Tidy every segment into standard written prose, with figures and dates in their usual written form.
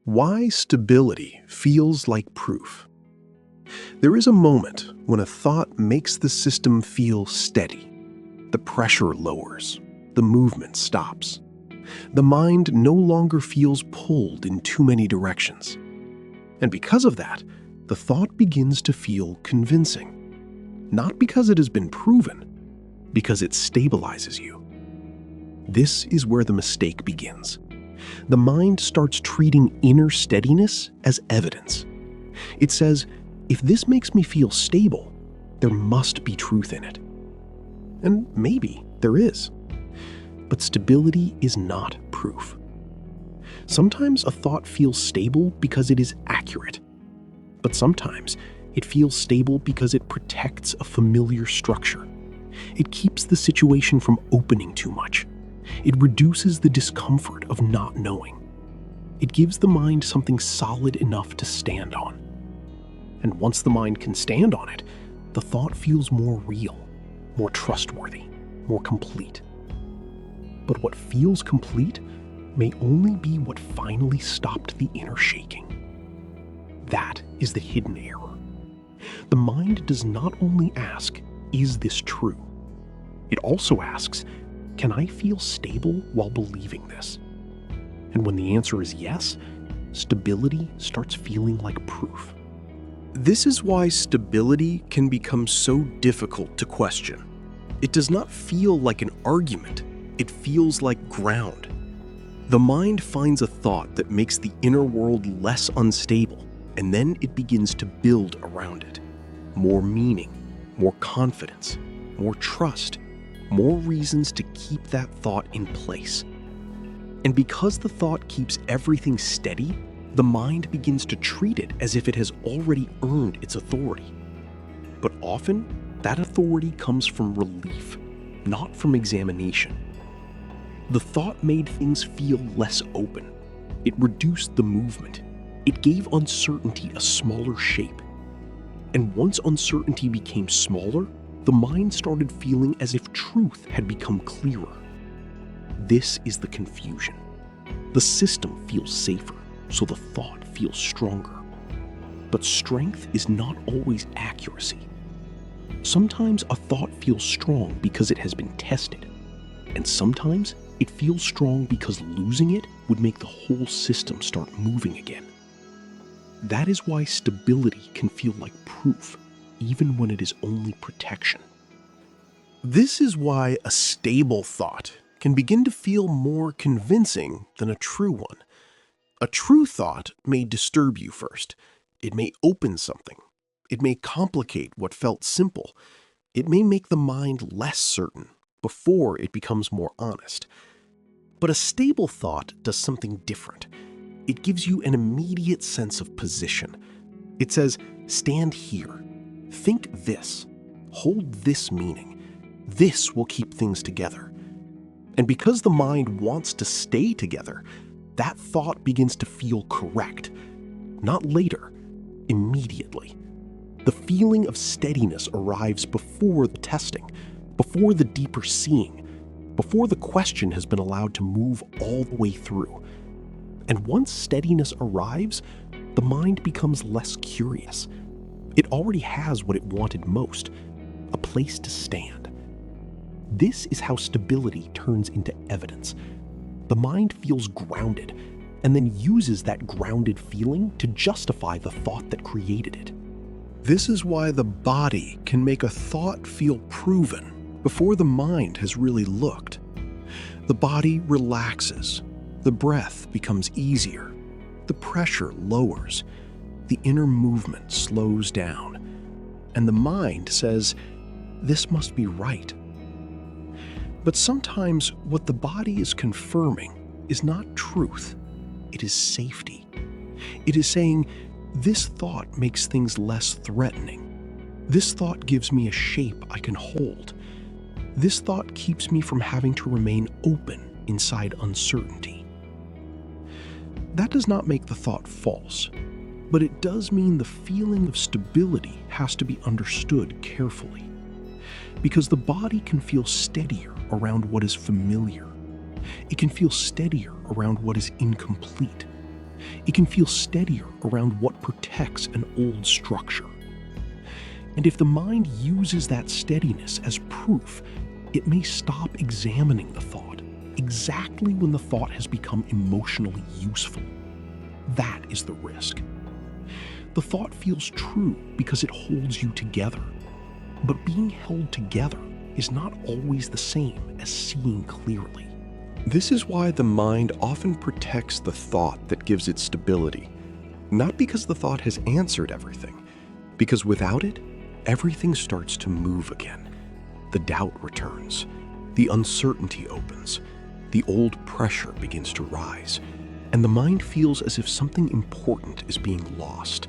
Why stability feels like proof. There is a moment when a thought makes the system feel steady. The pressure lowers. The movement stops. The mind no longer feels pulled in too many directions. And because of that, the thought begins to feel convincing. Not because it has been proven, because it stabilizes you. This is where the mistake begins. The mind starts treating inner steadiness as evidence. It says, if this makes me feel stable, there must be truth in it. And maybe there is. But stability is not proof. Sometimes a thought feels stable because it is accurate. But sometimes it feels stable because it protects a familiar structure. It keeps the situation from opening too much. It reduces the discomfort of not knowing. It gives the mind something solid enough to stand on. And once the mind can stand on it, the thought feels more real, more trustworthy, more complete. But what feels complete may only be what finally stopped the inner shaking. That is the hidden error. The mind does not only ask, is this true? It also asks, can I feel stable while believing this? And when the answer is yes, stability starts feeling like proof. This is why stability can become so difficult to question. It does not feel like an argument, it feels like ground. The mind finds a thought that makes the inner world less unstable, and then it begins to build around it. More meaning, more confidence, more trust, more reasons to keep that thought in place. And because the thought keeps everything steady, the mind begins to treat it as if it has already earned its authority. But often, that authority comes from relief, not from examination. The thought made things feel less open. It reduced the movement. It gave uncertainty a smaller shape. And once uncertainty became smaller, the mind started feeling as if truth had become clearer. This is the confusion. The system feels safer, so the thought feels stronger. But strength is not always accuracy. Sometimes a thought feels strong because it has been tested, and sometimes it feels strong because losing it would make the whole system start moving again. That is why stability can feel like proof, even when it is only protection. This is why a stable thought can begin to feel more convincing than a true one. A true thought may disturb you first. It may open something. It may complicate what felt simple. It may make the mind less certain before it becomes more honest. But a stable thought does something different. It gives you an immediate sense of position. It says, stand here. Think this. Hold this meaning. This will keep things together. And because the mind wants to stay together, that thought begins to feel correct. Not later, immediately. The feeling of steadiness arrives before the testing, before the deeper seeing, before the question has been allowed to move all the way through. And once steadiness arrives, the mind becomes less curious. It already has what it wanted most, a place to stand. This is how stability turns into evidence. The mind feels grounded, and then uses that grounded feeling to justify the thought that created it. This is why the body can make a thought feel proven before the mind has really looked. The body relaxes. The breath becomes easier. The pressure lowers. The inner movement slows down. And the mind says, this must be right. But sometimes what the body is confirming is not truth. It is safety. It is saying, this thought makes things less threatening. This thought gives me a shape I can hold. This thought keeps me from having to remain open inside uncertainty. That does not make the thought false, but it does mean the feeling of stability has to be understood carefully. Because the body can feel steadier around what is familiar. It can feel steadier around what is incomplete. It can feel steadier around what protects an old structure. And if the mind uses that steadiness as proof, it may stop examining the thought exactly when the thought has become emotionally useful. That is the risk. The thought feels true because it holds you together. But being held together is not always the same as seeing clearly. This is why the mind often protects the thought that gives it stability. Not because the thought has answered everything, because without it, everything starts to move again. The doubt returns, the uncertainty opens, the old pressure begins to rise, and the mind feels as if something important is being lost.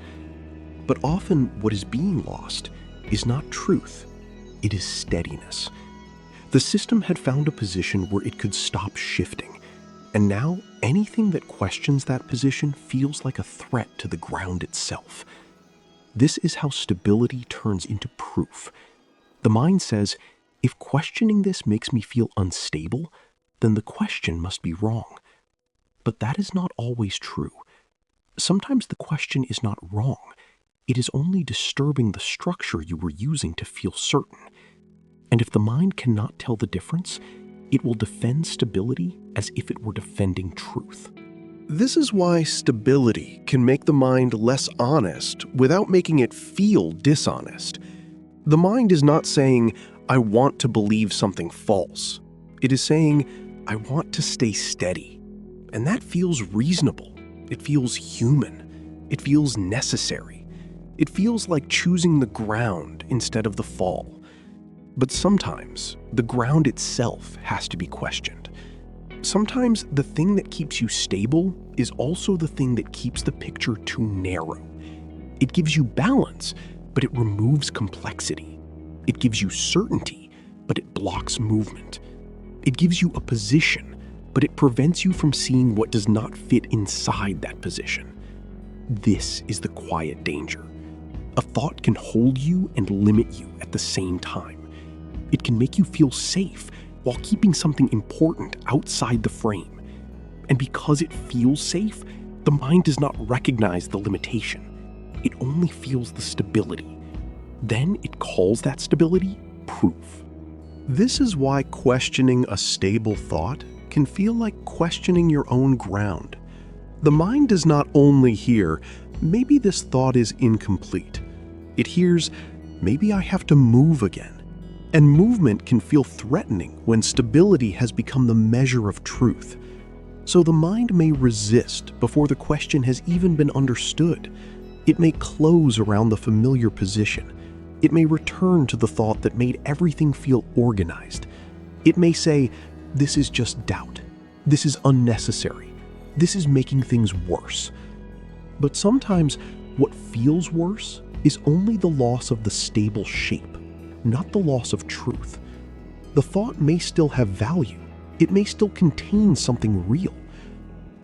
But often what is being lost is not truth, it is steadiness. The system had found a position where it could stop shifting, and now anything that questions that position feels like a threat to the ground itself. This is how stability turns into proof. The mind says, if questioning this makes me feel unstable, then the question must be wrong. But that is not always true. Sometimes the question is not wrong. It is only disturbing the structure you were using to feel certain. And if the mind cannot tell the difference, it will defend stability as if it were defending truth. This is why stability can make the mind less honest without making it feel dishonest. The mind is not saying, I want to believe something false. It is saying, I want to stay steady. And that feels reasonable. It feels human. It feels necessary. It feels like choosing the ground instead of the fall. But sometimes, the ground itself has to be questioned. Sometimes the thing that keeps you stable is also the thing that keeps the picture too narrow. It gives you balance, but it removes complexity. It gives you certainty, but it blocks movement. It gives you a position, but it prevents you from seeing what does not fit inside that position. This is the quiet danger. A thought can hold you and limit you at the same time. It can make you feel safe while keeping something important outside the frame. And because it feels safe, the mind does not recognize the limitation. It only feels the stability. Then it calls that stability proof. This is why questioning a stable thought can feel like questioning your own ground. The mind does not only hear, maybe this thought is incomplete. It hears, maybe I have to move again. And movement can feel threatening when stability has become the measure of truth. So the mind may resist before the question has even been understood. It may close around the familiar position. It may return to the thought that made everything feel organized. It may say, this is just doubt. This is unnecessary. This is making things worse. But sometimes what feels worse is only the loss of the stable shape, not the loss of truth. The thought may still have value. It may still contain something real.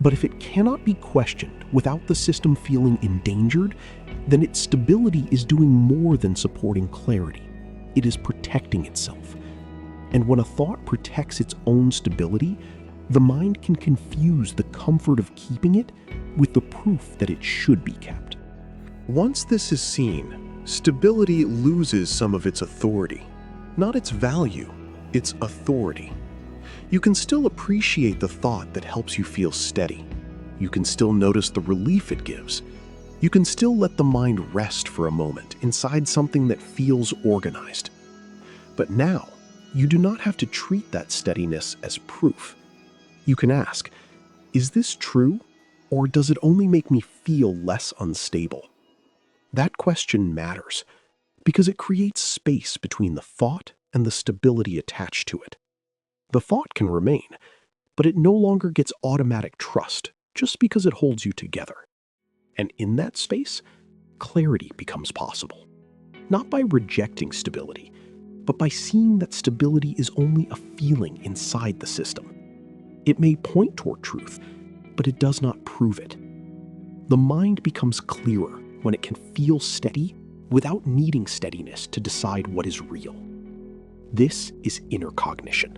But if it cannot be questioned without the system feeling endangered, then its stability is doing more than supporting clarity. It is protecting itself. And when a thought protects its own stability, the mind can confuse the comfort of keeping it with the proof that it should be kept. Once this is seen, stability loses some of its authority. Not its value, its authority. You can still appreciate the thought that helps you feel steady. You can still notice the relief it gives. You can still let the mind rest for a moment inside something that feels organized. But now, you do not have to treat that steadiness as proof. You can ask, is this true, or does it only make me feel less unstable? That question matters because it creates space between the thought and the stability attached to it. The thought can remain, but it no longer gets automatic trust just because it holds you together. And in that space, clarity becomes possible. Not by rejecting stability, but by seeing that stability is only a feeling inside the system. It may point toward truth, but it does not prove it. The mind becomes clearer when it can feel steady without needing steadiness to decide what is real. This is inner cognition.